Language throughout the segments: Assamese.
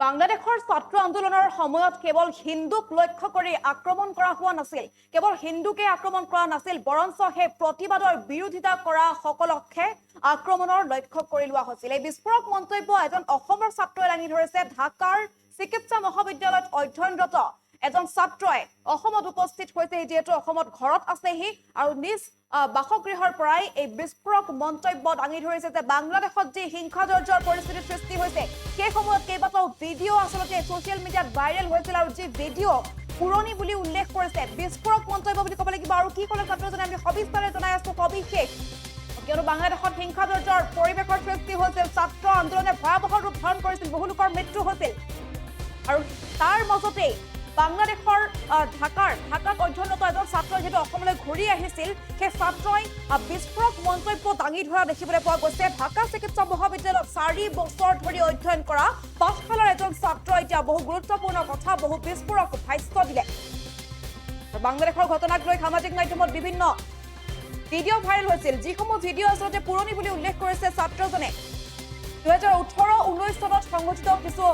বাংলাদেশৰ ছাত্ৰ আন্দোলনৰ সময়ত কেৱল হিন্দুক লক্ষ্য কৰি আক্ৰমণ কৰা হোৱা নাছিল, কেৱল হিন্দুকে আক্ৰমণ কৰা নাছিল, বৰঞ্চ সেই প্ৰতিবাদৰ বিৰোধিতা কৰা সকলকহে আক্ৰমণৰ লক্ষ্য কৰি লোৱা হৈছিল। এই বিস্ফোৰক মন্তব্য এজন অসমৰ ছাত্ৰই দাঙি ধৰিছে। ঢাকাৰ চিকিৎসা মহাবিদ্যালয়ত অধ্যয়নৰত এজন ছাত্ৰই অসমত উপস্থিত হৈছে, যিহেতু অসমত ঘৰত আছেহি আৰু নিজ বাসগৃহৰ পৰাই এই বিস্ফোৰক মন্তব্য দাঙি ধৰিছে যে বাংলাদেশত যি হিংসাজৰ্জৰ পৰিস্থিতিৰ সৃষ্টি হৈছে, সেই সময়ত কেইবাটাও ভিডিঅ' আচলতে ছ'চিয়েল মিডিয়াত ভাইৰেল হৈছিল আৰু যি ভিডিঅ' পুৰণি বুলি উল্লেখ কৰিছে। বিস্ফোৰক মন্তব্য বুলি ক'ব লাগিব। আৰু কি ক'লে ছাত্ৰজনে আমি সবিস্তাৰে জনাই আছো সবিশেষ, কিয়নো বাংলাদেশত হিংসাজৰ্জৰ পৰিৱেশৰ সৃষ্টি হৈছিল, ছাত্ৰ আন্দোলনে ভয়াৱহ ৰূপ ধাৰণ কৰিছিল, বহু লোকৰ মৃত্যু হৈছিল আৰু তাৰ মাজতেই বাংলাদেশৰ ঢাকাত অধ্যয়নৰত এজন ছাত্ৰ যিহেতু অসমলৈ ঘূৰি আহিছিল, সেই ছাত্ৰই বিস্ফোৰক মন্তব্য দাঙি ধৰা দেখিবলৈ পোৱা গৈছে। ঢাকা চিকিৎসা মহাবিদ্যালয়ত 4 বছৰ ধৰি অধ্যয়ন কৰা পাঠশালাৰ এজন ছাত্ৰই এতিয়া বহু গুৰুত্বপূৰ্ণ কথা, বহু বিস্ফোৰক ভাষ্য দিলে। বাংলাদেশৰ ঘটনাক লৈ সামাজিক মাধ্যমত বিভিন্ন ভিডিঅ' ভাইৰেল হৈছিল, যিসমূহ ভিডিঅ' আচলতে পুৰণি বুলি উল্লেখ কৰিছে ছাত্ৰজনে। 2018-19 চনত সংঘটিত কিছু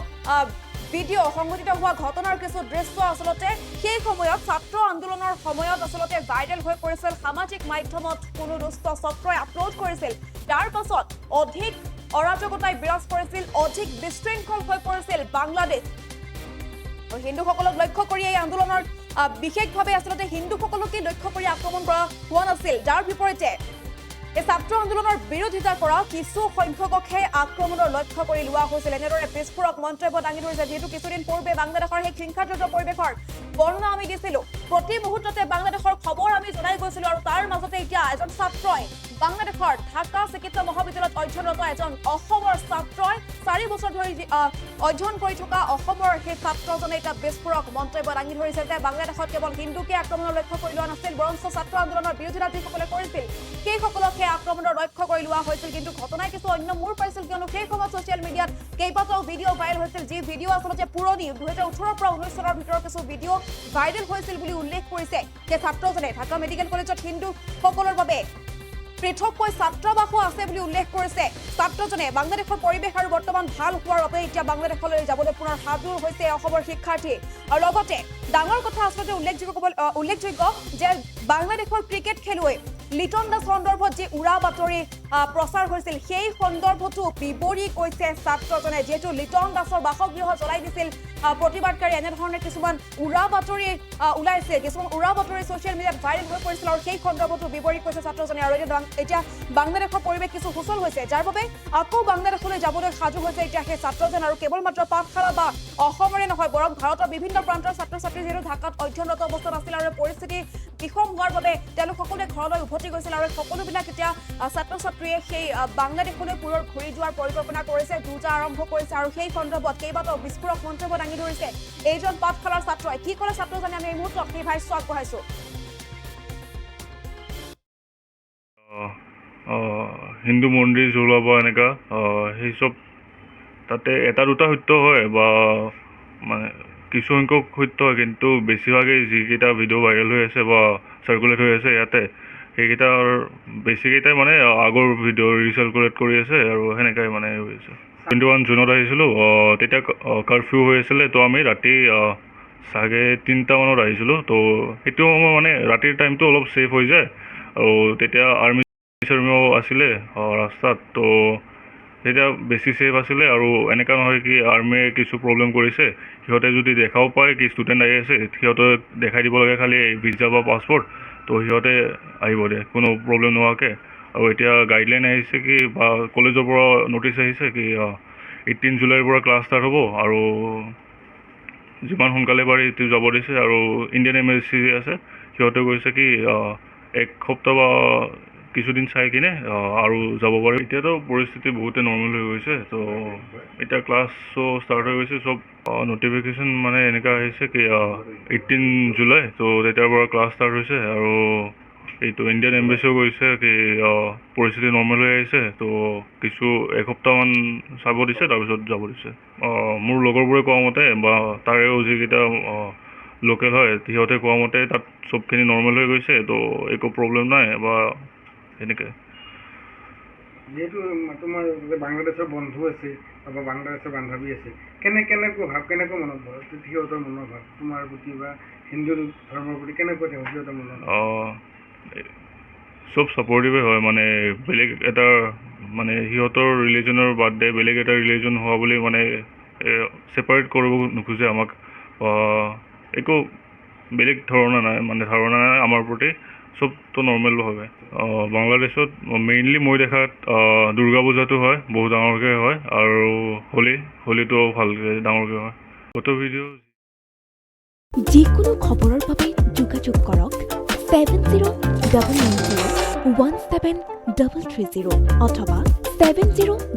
ভিডিঅ' সংঘটিত হোৱা ঘটনাৰ কিছু দৃশ্য আচলতে সেই সময়ত ছাত্ৰ আন্দোলনৰ সময়ত আচলতে ভাইৰেল হৈ পৰিছিল সামাজিক মাধ্যমত। কোনো দুষ্ট ছাত্ৰই আপলোড কৰিছিল, তাৰ পাছত অধিক অৰাজকতাই বিৰাজ কৰিছিল, অধিক বিশৃংখল হৈ পৰিছিল বাংলাদেশ। আৰু হিন্দুসকলক লক্ষ্য কৰি এই আন্দোলনৰ বিশেষভাৱে আচলতে হিন্দুসকলকে লক্ষ্য কৰি আক্ৰমণ কৰা হোৱা নাছিল, যাৰ বিপৰীতে এই ছাত্ৰ আন্দোলনৰ বিৰোধিতা কৰা কিছু সংখ্যককহে আক্ৰমণৰ লক্ষ্য কৰি লোৱা হৈছিল। এনেদৰে বিস্ফোৰক মন্তব্য দাঙি ধৰিছে। যিহেতু কিছুদিন পূৰ্বে বাংলাদেশৰ সেই হিংসাজৰ্জৰ পৰিৱেশৰ বৰ্ণনা আমি দিছিলো, প্ৰতি মুহূৰ্ততে বাংলাদেশৰ খবৰ আমি জনাই গৈছিলো, আৰু তাৰ মাজতে এতিয়া এজন ছাত্ৰই বাংলাদেশৰ ঢাকা চিকিৎসা মহাবিদ্যালয়ত অধ্যয়নৰত এজন অসমৰ ছাত্ৰই 4 বছৰ ধৰি অধ্যয়ন কৰি থকা অসমৰ সেই ছাত্ৰজনে এতিয়া বিস্ফোৰক মন্তব্য দাঙি ধৰিছে যে বাংলাদেশত কেৱল হিন্দুকে আক্ৰমণৰ লক্ষ্য কৰি লোৱা নাছিল, বৰঞ্চ ছাত্ৰ আন্দোলনৰ বিৰোধিতা যিসকলে কৰিছিল সেইসকলকহে আক্ৰমণৰ লক্ষ্য কৰি লোৱা হৈছিল। কিন্তু ঘটনাই কিছু অন্য মূৰ পাইছিল, কিয়নো সেই সময়ত ছ'চিয়েল মিডিয়াত কেইবাটাও ভিডিঅ' ভাইৰেল হৈছিল, যি ভিডিঅ' আচলতে পুৰণি 2018 পৰা 19 চনৰ ভিতৰত কিছু ভিডিঅ' ভাইৰেল হৈছিল বুলি উল্লেখ কৰিছে যে ছাত্ৰজনে। ঢাকা মেডিকেল কলেজত হিন্দুসকলৰ বাবে পৃথককৈ ছাত্ৰাবাসো আছে বুলি উল্লেখ কৰিছে ছাত্ৰজনে। বাংলাদেশৰ পৰিৱেশ আৰু বৰ্তমান ভাল হোৱাৰ বাবে এতিয়া বাংলাদেশলৈ যাবলৈ পুনৰ সাজু হৈছে অসমৰ শিক্ষাৰ্থী। আৰু লগতে ডাঙৰ কথা আচলতে উল্লেখযোগ্য যে বাংলাদেশৰ ক্ৰিকেট খেলুৱৈ লিটন দাস সন্দৰ্ভত যি উৰা বাতৰি প্ৰচাৰ হৈছিল, সেই সন্দৰ্ভতো বিৱৰি কৈছে ছাত্ৰজনে। যিহেতু লিটন দাসৰ বাসগৃহ জ্বলাই দিছিল প্ৰতিবাদকাৰী, এনেধৰণে কিছুমান উৰা বাতৰি ওলাইছিল, কিছুমান উৰা বাতৰি ছ'চিয়েল মিডিয়াত ভাইৰেল হৈ পৰিছিল, আৰু সেই সন্দৰ্ভতো বিৱৰি কৈছে ছাত্ৰজনে। আৰু এতিয়া বাংলাদেশৰ পৰিৱেশ কিছু সুচল হৈছে, যাৰ বাবে আকৌ বাংলাদেশলৈ যাবলৈ সাজু হৈছে এতিয়া সেই ছাত্ৰজন। আৰু কেৱল মাত্ৰ পাঠশালা বা অসমৰে নহয়, বৰং ভাৰতৰ বিভিন্ন প্ৰান্তৰ ছাত্ৰ ছাত্ৰী যিহেতু ঢাকাত অধ্যয়নৰত অৱস্থাত আছিল আৰু পৰিস্থিতি বিষম হোৱাৰ বাবে তেওঁলোক সকলোৱে ঘৰলৈ উভতি গৈছিল, আৰু সকলোবিলাক এতিয়া ছাত্ৰ ছাত্ৰীয়ে সেই বাংলাদেশলৈ পুনৰ ঘূৰি যোৱাৰ পৰিকল্পনা কৰিছে, যুঁজা আৰম্ভ কৰিছে। আৰু সেই সন্দৰ্ভত কেইবাটাও বিস্ফোৰক মন্তব্য দাঙি ধৰিছে এইজন পাঠশালাৰ ছাত্ৰই। কি ক'লে ছাত্ৰজনে আমি এই মুহূৰ্তত সেই ভাষ্য আগবঢ়াইছো। হিন্দু মন্দিৰ জ্বলাব এনেকুৱা সেই চব তাতে এটা দুটা সত্য হয় বা মানে কিছু সংখ্যক সত্য হয়, কিন্তু বেছিভাগেই যিকেইটা ভিডিঅ' ভাইৰেল হৈ আছে বা চাৰ্কুলেট হৈ আছে ইয়াতে, সেইকেইটাৰ বেছিকেইটাই মানে আগৰ ভিডিঅ' ৰিচাৰ্কুলেট কৰি আছে আৰু সেনেকাই মানে হৈ আছে। 21 জুনত আহিছিলোঁ, তেতিয়া কাৰফিউ হৈ আছিলে, তো আমি ৰাতি চাগে 3টা মানত আহিছিলোঁ। তো সেইটো সময় মানে ৰাতিৰ টাইমটো অলপ ছেফ হৈ যায়, আৰু তেতিয়া আৰ্মিও আছিলে ৰাস্তাত, তো তেতিয়া বেছি ছেফ আছিলে। আৰু এনেকুৱা নহয় কি আৰ্মিয়ে কিছু প্ৰব্লেম কৰিছে, সিহঁতে যদি দেখাও পায় কি ষ্টুডেণ্ট আহি আছে, সিহঁতে দেখাই দিব লাগে খালি ভিছা বা পাছপৰ্ট, তো সিহঁতে আহিব দিয়ে কোনো প্ৰব্লেম নোহোৱাকৈ। আৰু এতিয়া গাইডলাইন আহিছে কি বা কলেজৰ পৰা নটিচ আহিছে কি 18 জুলাইৰ পৰা ক্লাছ ষ্টাৰ্ট হ'ব, আৰু যিমান সোনকালে পাৰি সেইটো যাব দিছে। আৰু ইণ্ডিয়ান এম্বাচি আছে, সিহঁতে কৈছে কি 1 সপ্তাহ বা কিছুদিন চাই কিনে আৰু যাব পাৰে। এতিয়াতো পৰিস্থিতি বহুতে নৰ্মেল হৈ গৈছে, তো এতিয়া ক্লাছো ষ্টাৰ্ট হৈ গৈছে, চব নটিফিকেশ্যন মানে এনেকুৱা আহিছে কি 18 জুলাই, তো তেতিয়াৰ পৰা ক্লাছ ষ্টাৰ্ট হৈছে। আৰু এইটো ইণ্ডিয়ান এম্বাচিও কৈছে কি পৰিস্থিতি নৰ্মেল হৈ আহিছে, তো কিছু এসপ্তাহমান চাব দিছে, তাৰপিছত যাব দিছে। মোৰ লগৰবোৰে কোৱা মতে বা তাৰেও যিকেইটা লোকেল হয় সিহঁতে কোৱা মতে তাত চবখিনি নৰ্মেল হৈ গৈছে, তো একো প্ৰব্লেম নাই বা এনেকৈ। যিহেতু তোমাৰ যে বাংলাদেশৰ বন্ধু আছে বা বাংলাদেশৰ বান্ধৱী আছে কেনেকুৱা ভাৱ কেনেকুৱা মনোভাৱ সিহঁতৰ মনোভাৱ তোমাৰ প্ৰতি বা হিন্দু ধৰ্মৰ প্ৰতি কেনেকুৱা তেওঁ সিহঁতৰ মনোভাৱ চব ছাপৰ্টিভে হয় মানে বেলেগ এটা মানে সিহঁতৰ ৰিলিজনৰ বাদে বেলেগ এটা ৰিলিজন হোৱা বুলি মানে ছেপাৰেট কৰিব নোখোজে আমাক একো বেলেগ ধাৰণা নাই মানে ধাৰণা নাই আমাৰ প্ৰতি চবতো নৰ্মেল ভাবে বাংলাদেশত মেইনলি মই দেখাত দুৰ্গা পূজাটো হয় বহুত ডাঙৰকৈ হয় আৰু হোলীটো ভালকৈ ডাঙৰকৈ হয় ফটো ভিডিঅ' যিকোনো খবৰৰ বাবে যোগাযোগ কৰক 7099017330 অথবা 70